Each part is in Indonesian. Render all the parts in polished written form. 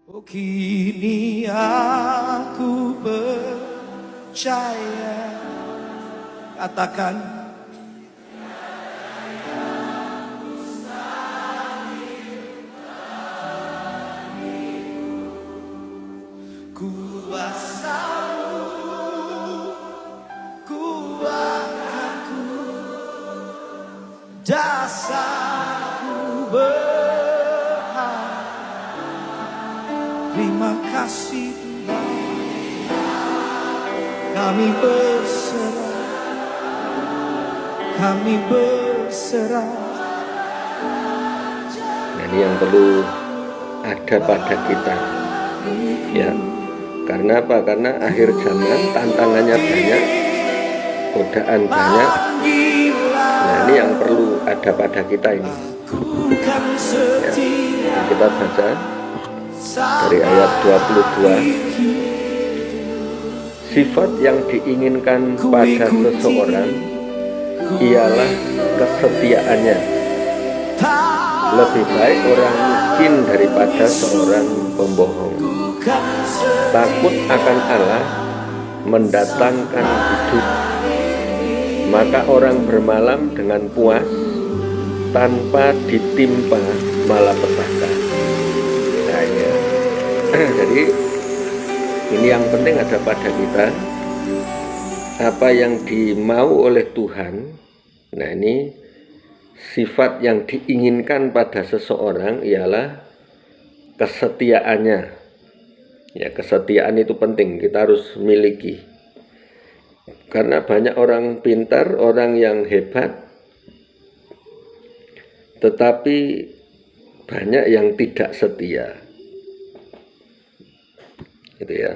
Oh, kini aku percaya. Katakan, kuasamu, kuatkanku, jasaku berharga. Terima kasih Tuhan, kami berserah. Nah, ini yang perlu ada pada kita, ya. Karena apa? Karena akhir zaman tantangannya banyak, godaan banyak. Nah, ini yang perlu ada pada kita ini. Ya, kita baca dari ayat 22. Sifat yang diinginkan pada seseorang ialah kesetiaannya. Lebih baik orang miskin daripada seorang pembohong. Takut akan Allah mendatangkan hidup. Maka orang bermalam dengan puas tanpa ditimpa malapetaka. Nah, ya. Jadi ini yang penting ada pada kita, apa yang dimau oleh Tuhan. Nah, ini sifat yang diinginkan pada seseorang ialah kesetiaannya. Ya, kesetiaan itu penting, kita harus miliki. Karena banyak orang pintar, orang yang hebat, tetapi banyak yang tidak setia. Gitu ya.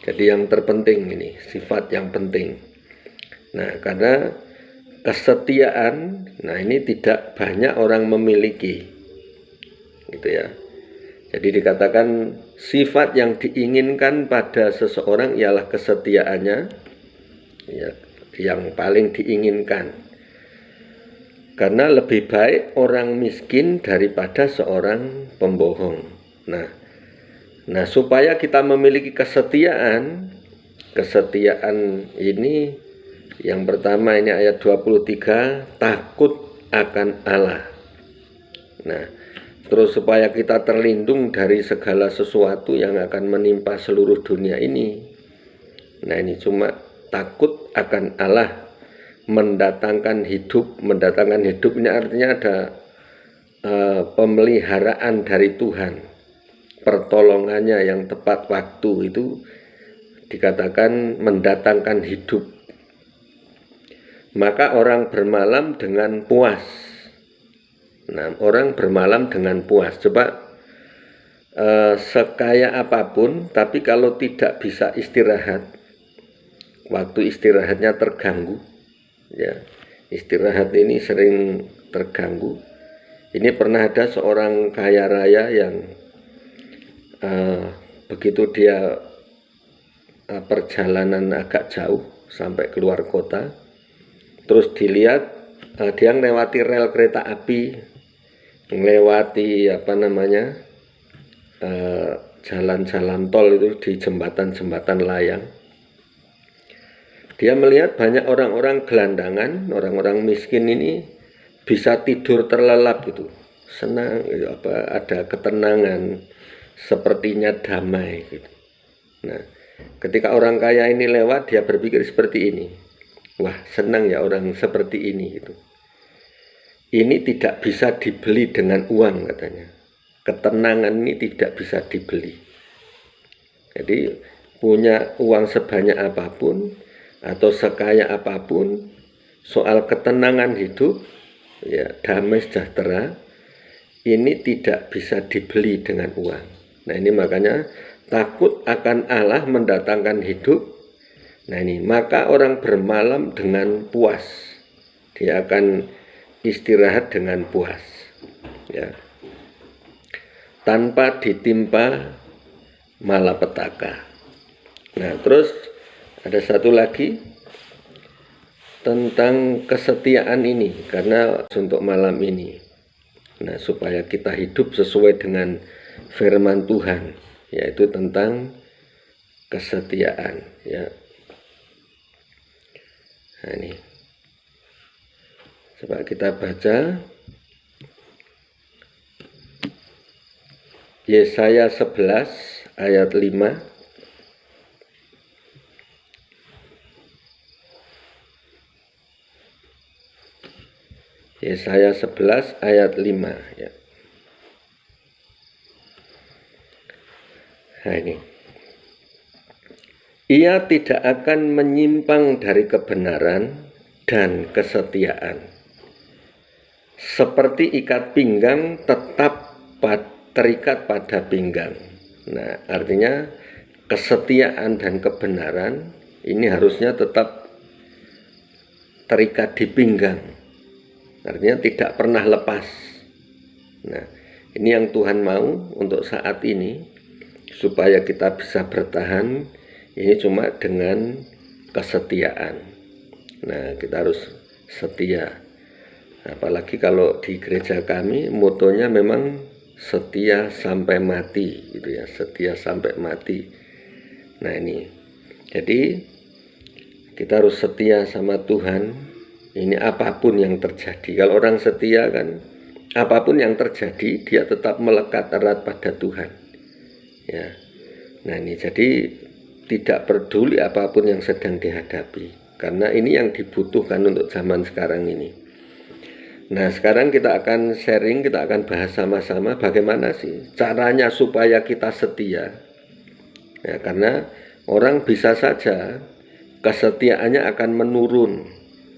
Jadi yang terpenting ini, sifat yang penting. Nah, karena kesetiaan, nah ini tidak banyak orang memiliki. Gitu ya. Jadi dikatakan sifat yang diinginkan pada seseorang ialah kesetiaannya, ya, yang paling diinginkan. Karena lebih baik orang miskin daripada seorang pembohong. Nah, supaya kita memiliki kesetiaan ini yang pertama ini ayat 23, takut akan Allah. Nah, terus supaya kita terlindung dari segala sesuatu yang akan menimpa seluruh dunia ini. Nah, ini cuma takut akan Allah, mendatangkan hidup. Mendatangkan hidup ini artinya ada pemeliharaan dari Tuhan. Pertolongannya yang tepat waktu itu dikatakan mendatangkan hidup. Maka orang bermalam dengan puas. Nah, orang bermalam dengan puas. Coba sekaya apapun, tapi kalau tidak bisa istirahat, waktu istirahatnya terganggu, ya, istirahat ini sering terganggu. Ini pernah ada seorang kaya raya yang begitu dia perjalanan agak jauh sampai keluar kota, terus dilihat dia melewati rel kereta api, melewati jalan-jalan tol itu di jembatan-jembatan layang. Dia melihat banyak orang-orang gelandangan, orang-orang miskin ini bisa tidur terlelap gitu, senang gitu, ada ketenangan, sepertinya damai gitu. Nah, ketika orang kaya ini lewat, dia berpikir seperti ini, wah senang ya orang seperti ini gitu. Ini tidak bisa dibeli dengan uang katanya. Ketenangan ini tidak bisa dibeli. Jadi punya uang sebanyak apapun atau sekaya apapun, soal ketenangan hidup, ya, damai sejahtera, ini tidak bisa dibeli dengan uang. Nah, ini makanya takut akan Allah mendatangkan hidup. Nah, ini maka orang bermalam dengan puas, dia akan istirahat dengan puas, ya, tanpa ditimpa malapetaka. Nah, terus ada satu lagi tentang kesetiaan ini, karena untuk malam ini, nah, supaya kita hidup sesuai dengan firman Tuhan, yaitu tentang kesetiaan, ya. Nah, ini coba kita baca Yesaya 11 ayat 5. Yesaya 11 ayat 5, ya. Nah, ini. Ia tidak akan menyimpang dari kebenaran dan kesetiaan. Seperti ikat pinggang tetap terikat pada pinggang. Nah, artinya kesetiaan dan kebenaran ini harusnya tetap terikat di pinggang. Artinya tidak pernah lepas. Nah, ini yang Tuhan mau untuk saat ini, supaya kita bisa bertahan, ini cuma dengan kesetiaan. Nah, kita harus setia. Apalagi kalau di gereja kami, motonya memang setia sampai mati, gitu ya, setia sampai mati. Nah, ini. Jadi kita harus setia sama Tuhan. Ini apapun yang terjadi. Kalau orang setia kan, apapun yang terjadi dia tetap melekat erat pada Tuhan, ya. Nah, ini jadi tidak peduli apapun yang sedang dihadapi, karena ini yang dibutuhkan untuk zaman sekarang ini. Nah, sekarang kita akan sharing, kita akan bahas sama-sama bagaimana sih caranya supaya kita setia, ya. Karena orang bisa saja kesetiaannya akan menurun,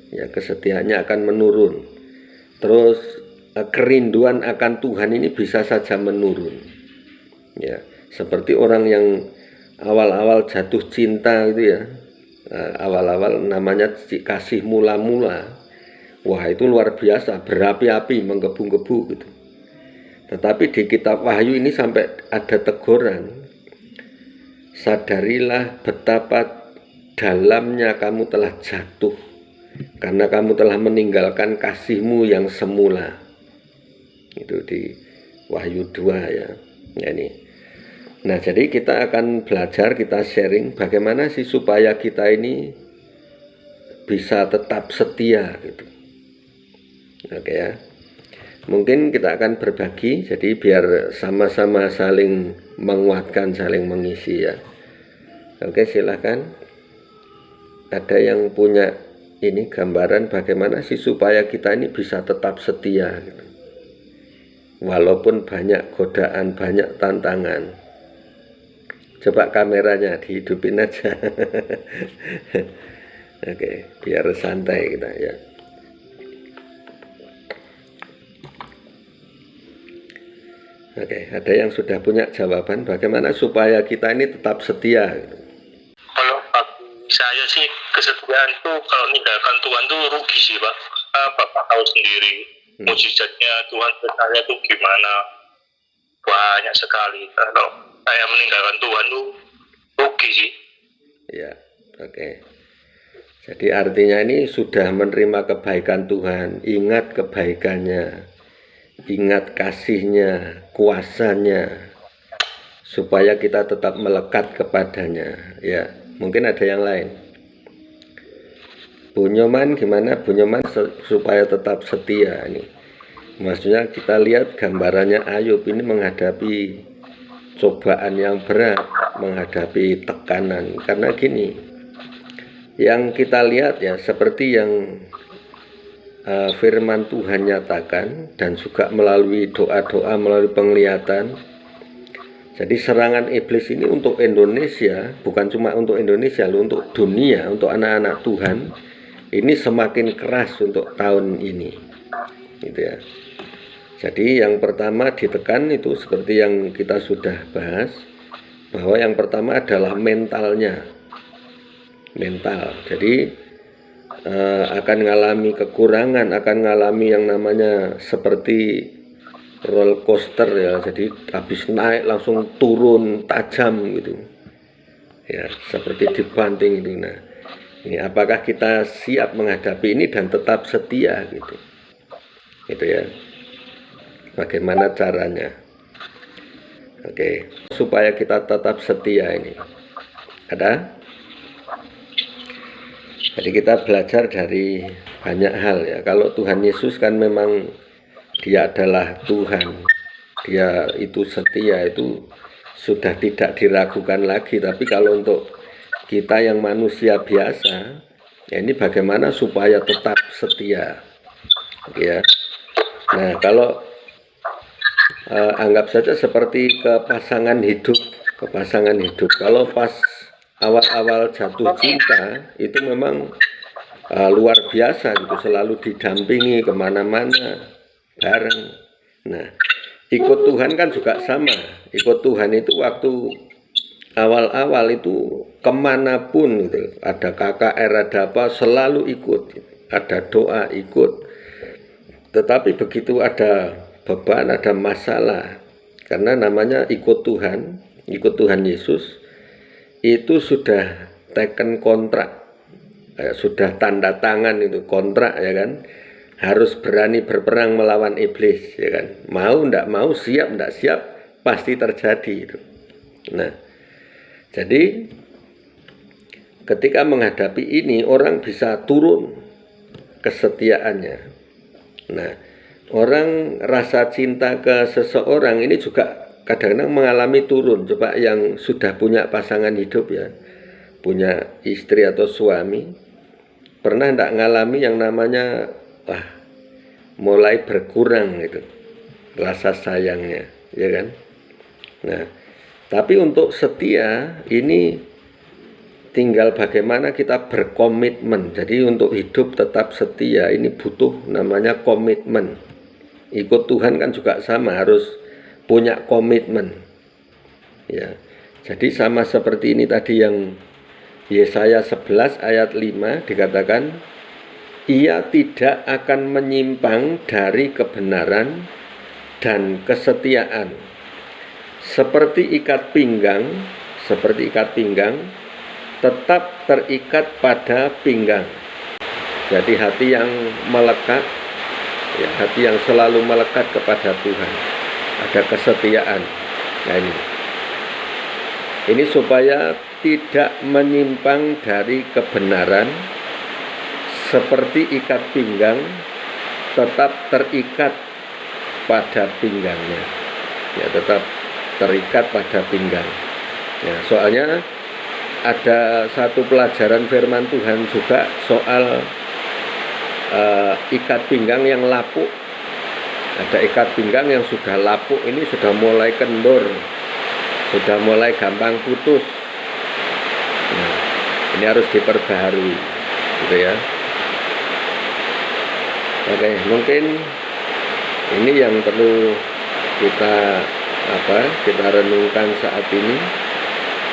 ya, kesetiaannya akan menurun. Terus kerinduan akan Tuhan ini bisa saja menurun, ya. Seperti orang yang awal-awal jatuh cinta gitu, ya. Awal-awal namanya kasih mula-mula. Wah, itu luar biasa, berapi-api, menggebu-gebu gitu. Tetapi di kitab Wahyu ini sampai ada teguran, sadarilah betapa dalamnya kamu telah jatuh, karena kamu telah meninggalkan kasihmu yang semula. Itu di Wahyu 2, ya. Ini. Nah, jadi kita akan belajar, kita sharing bagaimana sih supaya kita ini bisa tetap setia gitu. Oke, ya. Mungkin kita akan berbagi, jadi biar sama-sama saling menguatkan, saling mengisi, ya. Oke, silahkan. Ada yang punya ini gambaran bagaimana sih supaya kita ini bisa tetap setia gitu. Walaupun banyak godaan, banyak tantangan. Coba kameranya dihidupin aja. Oke, biar santai kita, ya. Oke, ada yang sudah punya jawaban bagaimana supaya kita ini tetap setia gitu. Kalau bagi saya sih, kesetiaan itu kalau meninggalkan Tuhan tuh rugi sih, Pak. Bapak tahu sendiri mujizatnya Tuhan ke saya tuh gimana, banyak sekali. Kalau saya meninggalkan Tuhan tuh rugi sih. Ya, oke. Jadi artinya ini sudah menerima kebaikan Tuhan, ingat kebaikannya, ingat kasihnya, kuasanya, supaya kita tetap melekat kepadanya, ya. Mungkin ada yang lain. Bu Nyoman, gimana Bu Nyoman supaya tetap setia ini? Maksudnya kita lihat gambarannya Ayub ini menghadapi cobaan yang berat, menghadapi tekanan. Karena gini, yang kita lihat ya seperti yang firman Tuhan nyatakan, dan juga melalui doa-doa, melalui penglihatan. Jadi serangan iblis ini untuk Indonesia, bukan cuma untuk Indonesia, untuk dunia, untuk anak-anak Tuhan, ini semakin keras untuk tahun ini, gitu ya. Jadi yang pertama ditekan itu seperti yang kita sudah bahas, bahwa yang pertama adalah mentalnya, mental. Jadi akan mengalami kekurangan, akan mengalami yang namanya seperti roller coaster, ya. Jadi habis naik langsung turun tajam gitu, ya, seperti dibanting gitu. Nah, ini apakah kita siap menghadapi ini dan tetap setia gitu, gitu ya. Bagaimana caranya? Oke, supaya kita tetap setia ini ada. Jadi kita belajar dari banyak hal ya. Kalau Tuhan Yesus kan memang dia adalah Tuhan, dia itu setia, itu sudah tidak diragukan lagi. Tapi kalau untuk kita yang manusia biasa, ya ini bagaimana supaya tetap setia ya. Nah, kalau anggap saja seperti ke pasangan hidup. Kalau pas awal-awal jatuh cinta itu memang luar biasa gitu, selalu didampingi kemana-mana bareng. Nah, ikut Tuhan kan juga sama. Ikut Tuhan itu waktu awal-awal itu kemanapun gitu, ada KKR, ada apa, selalu ikut. Ada doa ikut. Tetapi begitu ada beban, ada masalah, karena namanya ikut Tuhan Yesus, itu sudah teken kontrak, sudah tanda tangan itu kontrak ya kan, harus berani berperang melawan iblis ya kan, mau ndak mau, siap ndak siap, pasti terjadi itu. Nah, jadi ketika menghadapi ini orang bisa turun kesetiaannya. Nah, orang rasa cinta ke seseorang ini juga kadang-kadang mengalami turun. Coba yang sudah punya pasangan hidup ya, punya istri atau suami, pernah enggak ngalami yang namanya mulai berkurang gitu rasa sayangnya ya kan. Nah, tapi untuk setia ini tinggal bagaimana kita berkomitmen. Jadi untuk hidup tetap setia ini butuh namanya komitmen. Ikut Tuhan kan juga sama, harus punya komitmen ya. Jadi sama seperti ini tadi yang Yesaya 11 ayat 5 dikatakan, ia tidak akan menyimpang dari kebenaran dan kesetiaan, seperti ikat pinggang tetap terikat pada pinggang. Jadi hati yang melekat ya, hati yang selalu melekat kepada Tuhan, ada kesetiaan. Nah, ini supaya tidak menyimpang dari kebenaran, seperti ikat pinggang tetap terikat pada pinggangnya ya, tetap terikat pada pinggang ya. Soalnya ada satu pelajaran firman Tuhan juga soal ikat pinggang yang lapuk. Ada ikat pinggang yang sudah lapuk, ini sudah mulai kendur, sudah mulai gampang putus. Nah, ini harus diperbaharui gitu ya. Oke, mungkin ini yang perlu kita renungkan saat ini.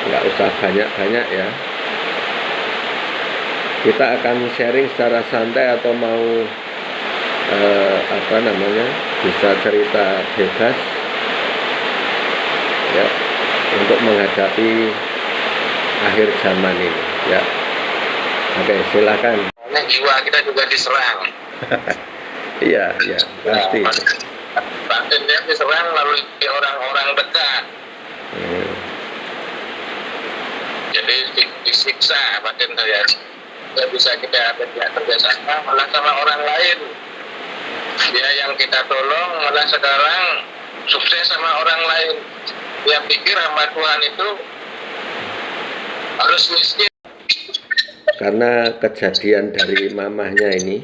Nggak usah banyak-banyak ya. Kita akan sharing secara santai atau mau bisa cerita bebas ya, untuk menghadapi akhir zaman ini ya. Oke, silakan. Jiwa kita juga diserang. Iya pasti. Batinnya diserang lalu orang-orang dekat. Jadi disiksa batin saya. Tidak bisa kita kerjasama malah sama orang lain. Dia yang kita tolong malah sekarang sukses sama orang lain. Dia pikir hamba Tuhan itu harus miskin. Karena kejadian dari mamahnya ini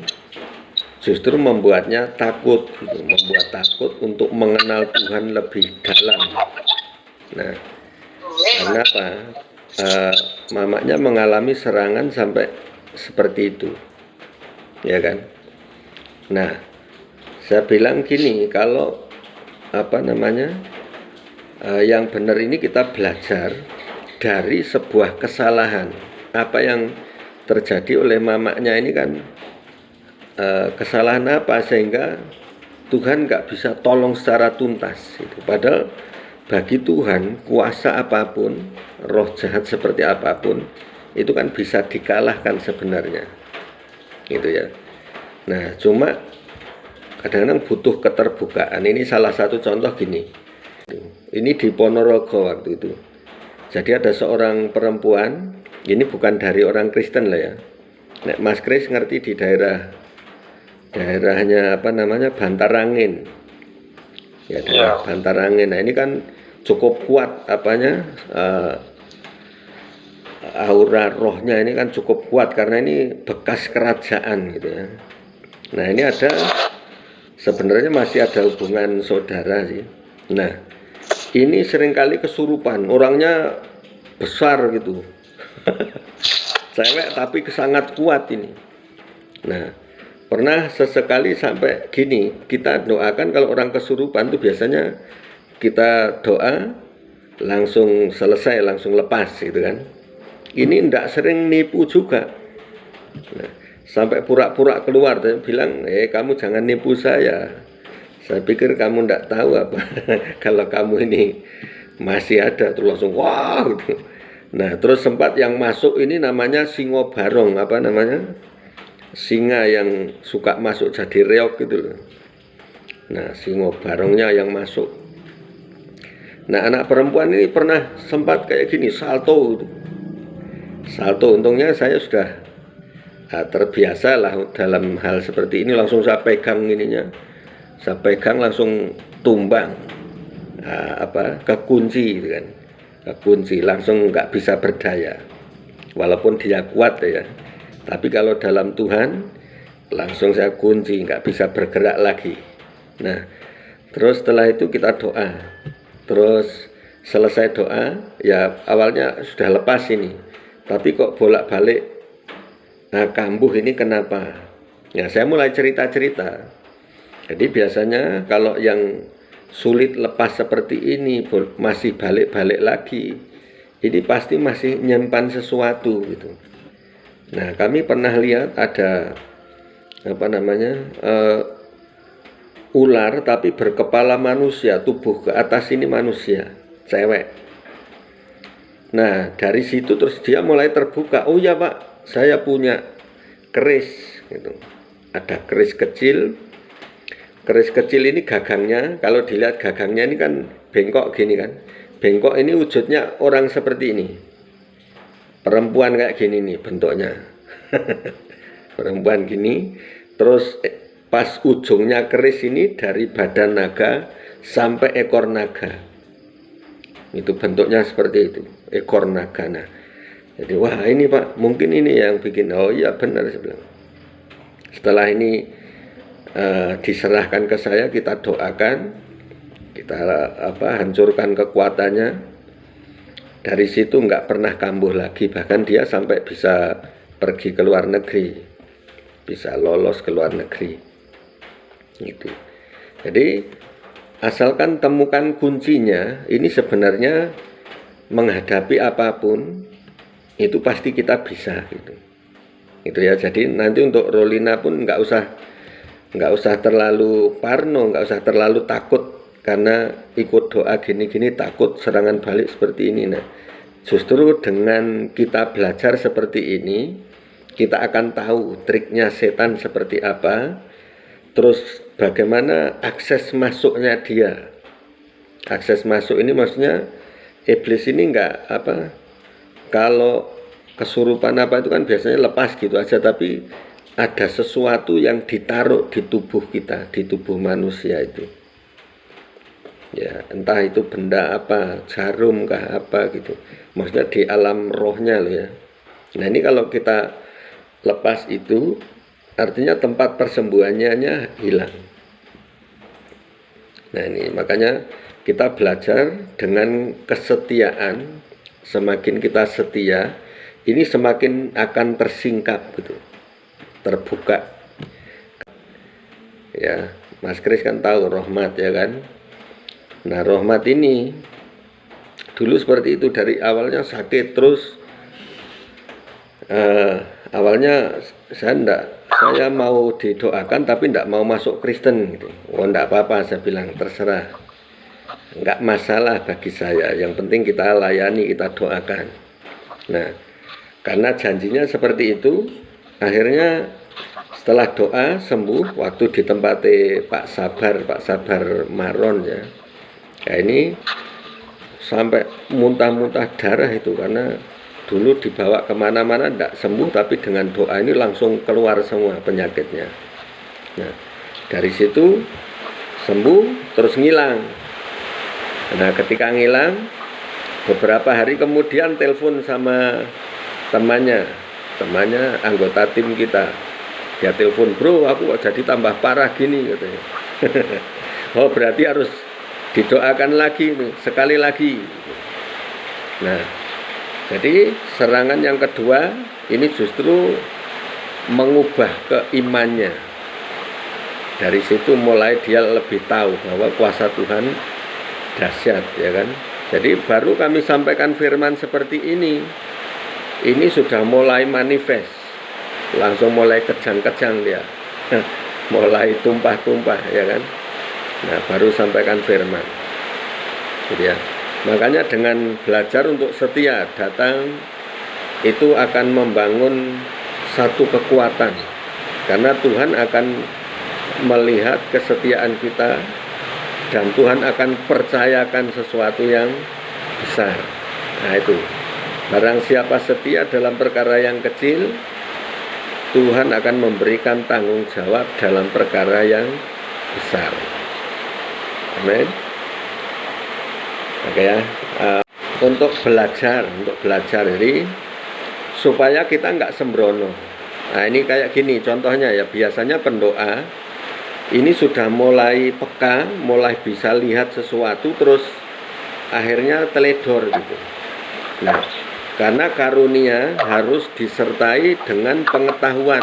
justru membuatnya takut, membuat takut untuk mengenal Tuhan lebih dalam. Nah, karena apa? Mamanya mengalami serangan sampai seperti itu, ya kan? Nah, saya bilang gini, kalau yang benar ini kita belajar dari sebuah kesalahan. Apa yang terjadi oleh mamanya ini kan kesalahan apa sehingga Tuhan nggak bisa tolong secara tuntas itu. Padahal bagi Tuhan kuasa apapun, roh jahat seperti apapun itu kan bisa dikalahkan sebenarnya gitu ya. Nah, cuma kadang-kadang butuh keterbukaan. Ini salah satu contoh gini, Ini di Ponorogo waktu itu. Jadi ada seorang perempuan, ini bukan dari orang Kristen lah ya. Nek Mas Kris ngerti di daerahnya apa namanya, Bantarangin. Ya, daerah Bantarangin. Nah, ini kan cukup kuat apanya, aura rohnya ini kan cukup kuat karena ini bekas kerajaan gitu ya. Nah, ini ada sebenarnya masih ada hubungan saudara sih. Nah, ini seringkali kesurupan, orangnya besar gitu. Cewek tapi sangat kuat ini. Nah, pernah sesekali sampai gini, kita doakan kalau orang kesurupan tuh biasanya kita doa langsung selesai, langsung lepas gitu kan. Ini ndak sering nipu juga. Nah, sampai pura-pura keluar dan bilang, kamu jangan nipu saya pikir kamu ndak tahu apa kalau kamu ini masih ada. Terus langsung wah gitu. Nah, terus sempat yang masuk ini namanya singo barong, apa namanya, singa yang suka masuk jadi reok gitu loh. Nah, singo barongnya yang masuk. Nah, anak perempuan ini pernah sempat kayak gini, salto gitu. Salto, untungnya saya sudah terbiasa lah dalam hal seperti ini. Langsung saya pegang ininya, saya pegang langsung tumbang, kekunci gitu kan, kekunci langsung nggak bisa berdaya. Walaupun dia kuat ya, tapi kalau dalam Tuhan langsung saya kunci, nggak bisa bergerak lagi. Nah, terus setelah itu kita doa. Terus selesai doa, ya awalnya sudah lepas ini, tapi kok bolak-balik kambuh ini kenapa? Ya, saya mulai cerita-cerita. Jadi biasanya kalau yang sulit lepas seperti ini masih balik-balik lagi, ini pasti masih nyimpan sesuatu gitu. Nah, kami pernah lihat ada apa namanya, ular tapi berkepala manusia, tubuh ke atas ini manusia, cewek. Nah, dari situ terus dia mulai terbuka. Oh ya Pak, saya punya keris gitu. Ada keris kecil. Keris kecil ini gagangnya, kalau dilihat gagangnya ini kan bengkok gini kan. Bengkok ini wujudnya orang seperti ini. Perempuan kayak gini nih bentuknya. Perempuan gini. Terus pas ujungnya keris ini dari badan naga sampai ekor naga. Itu bentuknya seperti itu, ekor naga. Nah, jadi wah ini Pak, mungkin ini yang bikin. Oh iya benar, saya bilang. Setelah ini diserahkan ke saya, kita doakan, kita hancurkan kekuatannya. Dari situ nggak pernah kambuh lagi, bahkan dia sampai bisa pergi ke luar negeri, bisa lolos ke luar negeri gitu. Jadi asalkan temukan kuncinya, ini sebenarnya menghadapi apapun itu pasti kita bisa gitu. Itu ya. Jadi nanti untuk Rolina pun nggak usah terlalu parno, nggak usah terlalu takut karena ikut doa gini-gini takut serangan balik seperti ini. Nah, justru dengan kita belajar seperti ini, kita akan tahu triknya setan seperti apa, terus bagaimana akses masuknya dia. Akses masuk ini maksudnya iblis ini enggak kalau kesurupan apa itu kan biasanya lepas gitu aja, tapi ada sesuatu yang ditaruh di tubuh kita, di tubuh manusia itu. Ya, entah itu benda apa, jarum kah apa gitu. Maksudnya di alam rohnya loh ya. Nah, ini kalau kita lepas itu artinya tempat persembuhannya hilang. Nah, ini makanya kita belajar dengan kesetiaan. Semakin kita setia, ini semakin akan tersingkap gitu, terbuka. Ya, Mas Kris kan tahu Rohmat ya kan. Nah, Rohmat ini dulu seperti itu, dari awalnya sakit terus. Awalnya saya mau didoakan tapi enggak mau masuk Kristen gitu. Oh, enggak apa-apa, saya bilang terserah, enggak masalah bagi saya, yang penting kita layani, kita doakan. Nah, karena janjinya seperti itu, akhirnya setelah doa sembuh, waktu ditempati Pak Sabar Maron ya, Nah, ini sampai muntah-muntah darah itu karena dulu dibawa kemana-mana tidak sembuh, tapi dengan doa ini langsung keluar semua penyakitnya. Nah, dari situ sembuh terus ngilang. Nah, ketika ngilang beberapa hari kemudian telepon sama temannya anggota tim kita. Dia telepon, bro, aku kok jadi tambah parah gini katanya. Oh, berarti harus didoakan lagi nih, sekali lagi. Nah, jadi serangan yang kedua ini justru mengubah keimannya. Dari situ mulai dia lebih tahu bahwa kuasa Tuhan dahsyat, ya kan. Jadi baru kami sampaikan firman seperti ini sudah mulai manifest, langsung mulai kejang-kejang dia, mulai tumpah-tumpah, ya kan. Nah, baru sampaikan firman, gitu ya. Makanya dengan belajar untuk setia datang itu akan membangun satu kekuatan, karena Tuhan akan melihat kesetiaan kita dan Tuhan akan percayakan sesuatu yang besar. Nah, itu barang siapa setia dalam perkara yang kecil, Tuhan akan memberikan tanggung jawab dalam perkara yang besar. Amin. Oke ya. Untuk belajar jadi supaya kita nggak sembrono. Nah, ini kayak gini contohnya ya. Biasanya pendoa ini sudah mulai peka, mulai bisa lihat sesuatu, terus akhirnya teledor gitu. Nah, karena karunia harus disertai dengan pengetahuan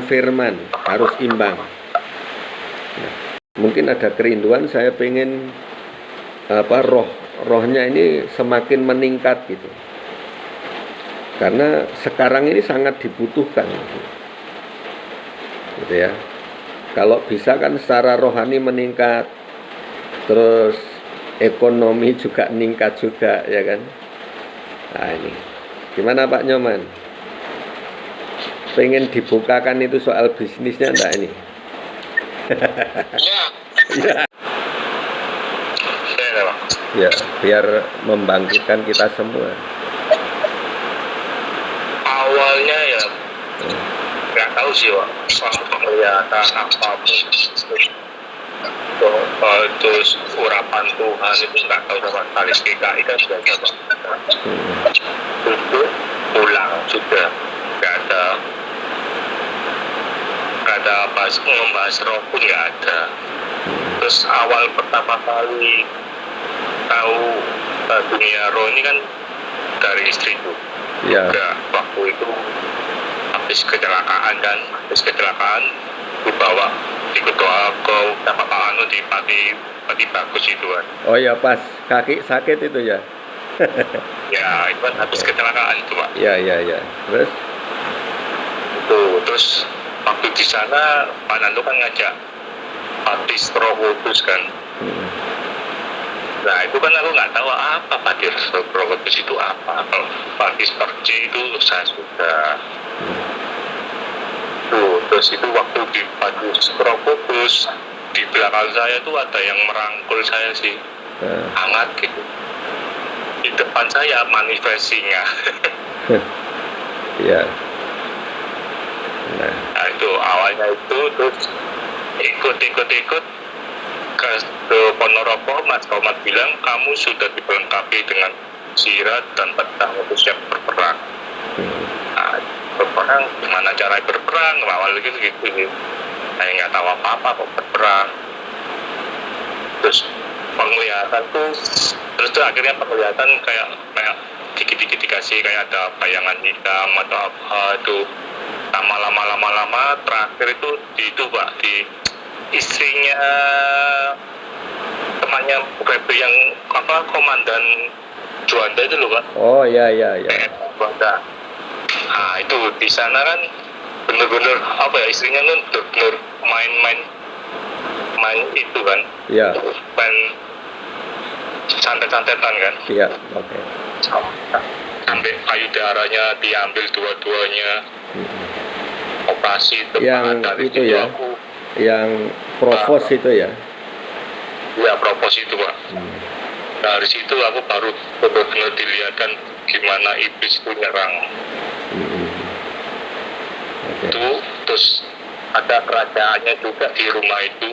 firman, harus imbang. Nah, mungkin ada kerinduan, saya pengen rohnya ini semakin meningkat gitu. Karena sekarang ini sangat dibutuhkan, gitu ya. Kalau bisa kan secara rohani meningkat, terus ekonomi juga meningkat juga, ya kan. Nah, ini gimana Pak Nyoman? Pengen dibukakan itu soal bisnisnya enggak ini? Ya. Ya, biar membangkitkan kita semua. Awalnya ya nggak tahu sih Pak, penglihatan apapun terus urapan Tuhan itu nggak tahu sama sekali. GKI kan sudah Pak, duduk pulang sudah, nggak ada membahas roh pun nggak ada. Terus awal pertama kali tahu dunia roh ini kan dari istriku. Ya. Waktu itu habis kecelakaan dibawa ikut doa ke Pak Anu di Pati Bagus itu kan. Oh ya, pas kaki sakit itu ya. Ya, itu kan habis kecelakaan itu Pak. Ya. Terus waktu di sana Pak Nando kan ngajak baptis Roh Kudus kan. Nah, itu kan aku nggak tahu apa baptis Roh Kudus itu apa. Kalau baptis perci itu saya sudah. Terus itu waktu di baptis Roh Kudus di belakang saya itu ada yang merangkul saya sih, hangat gitu. Di depan saya manifestasinya. Ya. Nah, itu awalnya itu terus ikut ke Ponorogo. Mas Komat bilang kamu sudah dilengkapi dengan sirat dan pedang untuk siap berperang. Nah, berperang gimana cara berperang awal gitu saya nggak tahu apa kok berperang. Terus penglihatan terus akhirnya penglihatan kayak dikit-dikit dikasih kayak ada bayangan hitam atau apa itu. Lama terakhir itu Pak, di istrinya temannya PB yang komandan Juanda itu loh Pak. Oh ya. Juanda. Nah, itu di sana kan bener-bener istrinya kan bener-bener main itu kan. Iya. Main santet-santetan kan. Iya, oke. Sampai payudaranya diambil dua-duanya. Operasi yang itu ya. Yang provos itu ya. ya propos itu Pak. Hmm. Dari situ aku baru benar-benar dilihatkan gimana iblis itu nyerang. Hmm. Oke. Itu terus ada kerajaannya juga di rumah itu.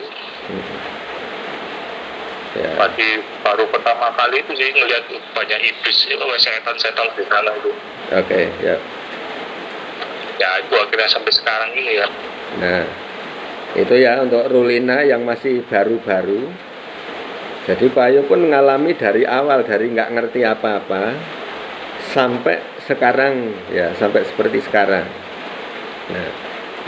Hmm. Ya. Pasti baru pertama kali itu sih ngelihat banyak iblis, setan-setan di sana itu. Oke, ya. Ya itu akhirnya sampai sekarang ini ya. Nah, itu ya untuk Rulina yang masih baru-baru. Jadi Pak Ayu pun mengalami dari awal, dari nggak ngerti apa-apa sampai sekarang, ya sampai seperti sekarang. Nah,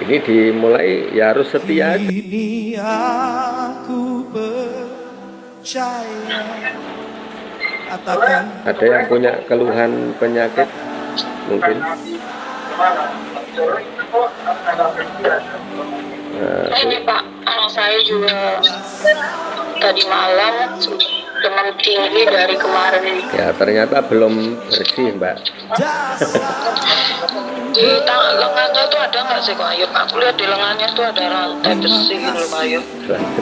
ini dimulai ya harus setia aja. Kini aku percaya. Katakan Ada yang punya keluhan penyakit mungkin. Ini Pak, anak saya juga tadi malam demam tinggi dari kemarin. Ya ternyata belum bersih Mbak. Di lengannya tuh ada nggak sih Kak Ayu? Aku lihat di lengannya tuh ada rantai besi gitu loh Kak Ayu. Ya itu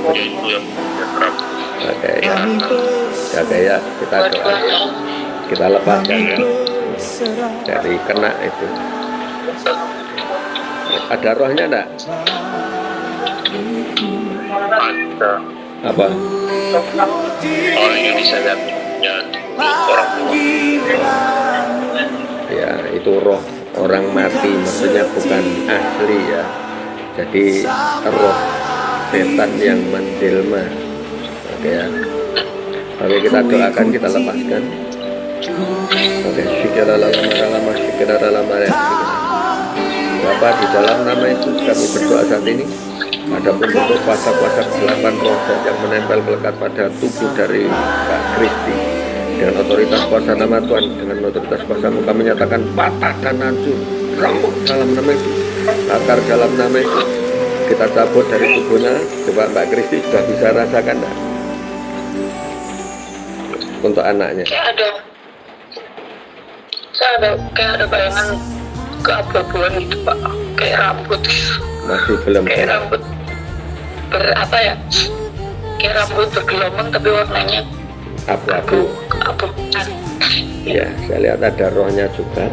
yang terap. Oke ya. Oke ya, kita doa. Kita lepaskan ya. Dari kena itu. Ada rohnya enggak? Ada Apa? orang yang bisa lihat ya orang tua. Ya itu roh orang mati, maksudnya bukan asli ya. Jadi roh setan yang menjelma. Oke ya. Oke, kita doakan, kita lepaskan. Oke, Bapak, di dalam nama Yesus kami berdoa saat ini. Adapun untuk kuasa-kuasa kegelapan roh yang menempel melekat pada tubuh dari Kak Kristi, dengan otoritas kuasa nama Tuhan, dengan otoritas kuasa-Mu kami nyatakan patah dan hancur, rambut dalam nama Yesus, akar dalam nama Yesus, kita cabut dari tubuhnya. Coba Mbak Kristi sudah bisa rasakan enggak? Untuk anaknya Kayak ada bayangan keabu-abuan gitu Pak, kayak rambut, masih belum kayak rambut kayak rambut bergelombang tapi warnanya abu-abu. abu. Ya, saya lihat ada rohnya juga.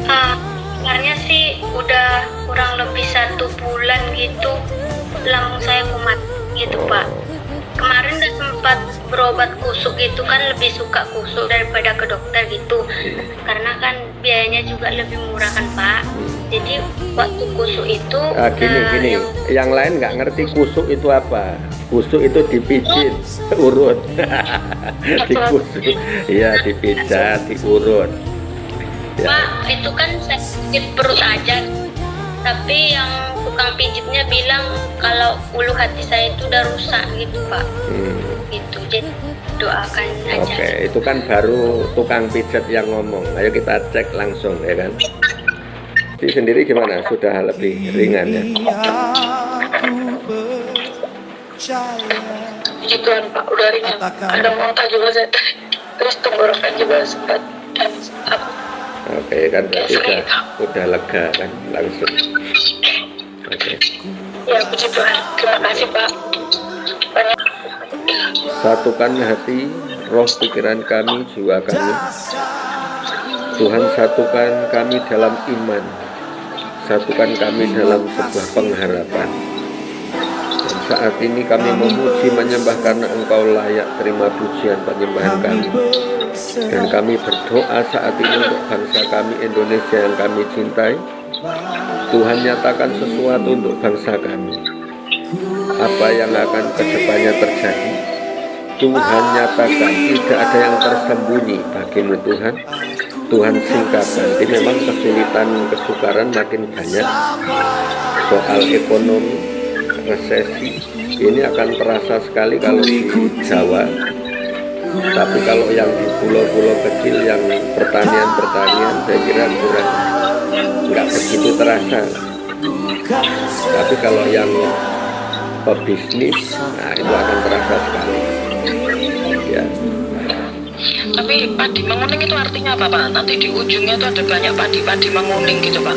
Sebenarnya sih udah kurang lebih 1 bulan gitu lambung saya kumat gitu Pak. Kemarin udah sempat berobat kusuk gitu kan, lebih suka kusuk daripada ke dokter gitu, karena kan biayanya juga lebih murah kan Pak. Jadi waktu kusuk itu Gini, yang lain nggak ngerti kusuk itu apa. Kusuk itu dipijit, urut. Dikusuk, iya dipijat, diurut. Ya. Pak, itu kan sakit perut aja. Tapi yang tukang pijitnya bilang kalau ulu hati saya itu udah rusak gitu Pak. Gitu, jadi doakan aja. Oke, itu kan baru tukang pijat yang ngomong. Ayo kita cek langsung ya kan. Di sendiri gimana? Sudah lebih ringan ya? Puji Tuhan Pak, udah ringan. Ada muntah juga saya, terus tenggorokan juga sempat Oke, kan berarti udah lega kan langsung. Oke. Ya puji Tuhan, terima kasih Pak. Banyak. Satukan hati, roh, pikiran kami, jiwa kami. Tuhan, satukan kami dalam iman. Satukan kami dalam sebuah pengharapan. Dan saat ini kami memuji menyembah karena Engkau layak terima pujian penyembahan kami. Dan kami berdoa saat ini untuk bangsa kami Indonesia yang kami cintai. Tuhan, nyatakan sesuatu untuk bangsa kami. Apa yang akan kedepannya terjadi, Tuhan nyatakan. Tidak ada yang tersembunyi bagimu Tuhan. Tuhan singkapkan. Nanti memang kesulitan, kesukaran makin banyak. Soal ekonomi, resesi, ini akan terasa sekali kalau di Jawa. Tapi kalau yang di pulau-pulau kecil, yang pertanian, saya kira nggak begitu terasa. Tapi kalau yang pebisnis, nah itu akan terasa sekali. Ya. Tapi padi menguning itu artinya apa Pak? Nanti di ujungnya itu ada banyak padi menguning gitu Pak.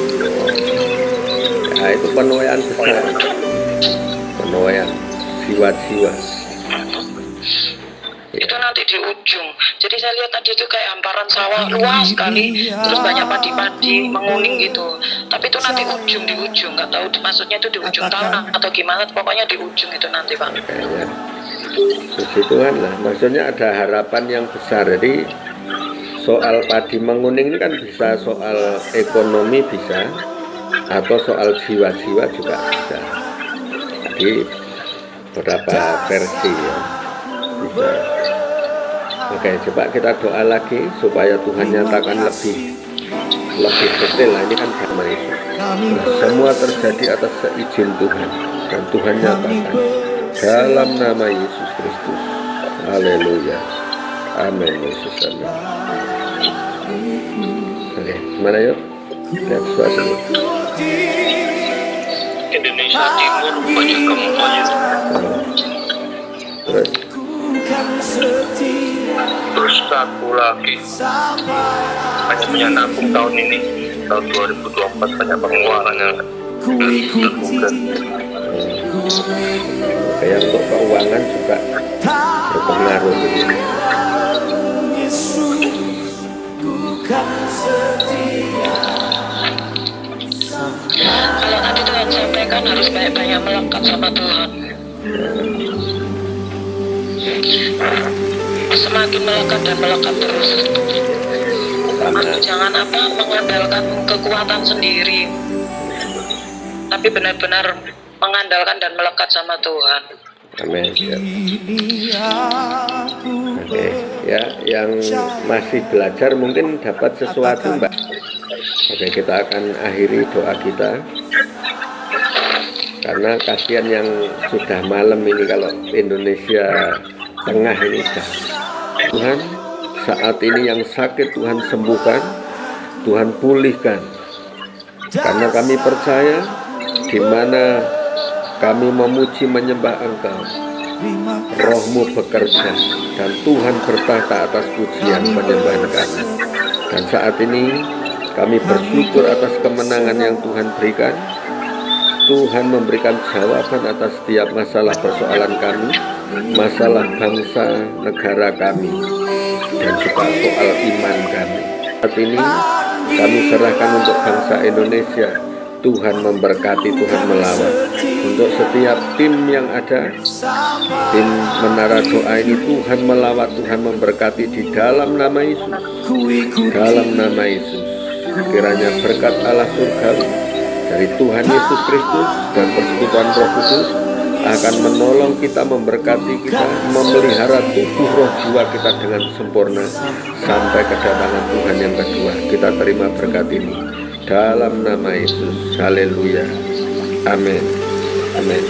Nah itu penuaian besar. Penuaian. jiwa-jiwa. Itu nanti di ujung. Jadi saya lihat tadi itu kayak hamparan sawah luas sekali, terus banyak padi-padi menguning gitu. Tapi itu nanti di ujung, nggak tahu maksudnya itu di ujung tahun atau gimana. Pokoknya di ujung itu nanti, Pak. Kayaknya puji Tuhan lah. Maksudnya ada harapan yang besar. Jadi soal padi menguning ini kan bisa soal ekonomi bisa, atau soal jiwa-jiwa juga bisa. Jadi beberapa versi ya bisa. Oke, coba kita doa lagi supaya Tuhan nyatakan lebih detail lah. Ini kan damai itu. Nah, semua terjadi atas seizin Tuhan dan Tuhan nyatakan dalam nama Yesus Kristus. Haleluya. Amin. Yesus amin. Oke, gimana yuk? Lihat suasana. Indonesia Timur banyak gempa. Terus Terus satu lagi, hanya punya nabung tahun ini, tahun 2024 banyak pengeluarannya terbuka. kayak untuk keuangan juga berpengaruh gitu. Kalau tadi Tuhan sampaikan harus banyak-banyak melekat sama Tuhan. Semakin melekat dan melekat terus. Jangan mengandalkan kekuatan sendiri, tapi benar-benar mengandalkan dan melekat sama Tuhan. Amin. Oke, ya, yang masih belajar mungkin dapat sesuatu, Mbak. Oke, kita akan akhiri doa kita. Karena kasihan yang sudah malam ini kalau Indonesia Tengah ini Tuhan, saat ini yang sakit Tuhan sembuhkan, Tuhan pulihkan. Karena kami percaya di mana kami memuji menyembah Engkau, Roh-Mu bekerja dan Tuhan bertahta atas pujian penyembahan kami. Dan saat ini kami bersyukur atas kemenangan yang Tuhan berikan. Tuhan memberikan jawaban atas setiap masalah persoalan kami, masalah bangsa negara kami, dan juga soal iman kami. Saat ini kami serahkan untuk bangsa Indonesia. Tuhan memberkati, Tuhan melawat. Untuk setiap tim yang ada, tim Menara Doa ini, Tuhan melawat, Tuhan memberkati di dalam nama Yesus. Dalam nama Yesus, kiranya berkat Allah surgawi dari Tuhan Yesus Kristus dan persekutuan Roh Kudus akan menolong kita, memberkati kita, memelihara tubuh roh jiwa kita dengan sempurna sampai kedatangan Tuhan yang kedua. Kita terima berkat ini dalam nama Yesus. Haleluya. Amin. Amin.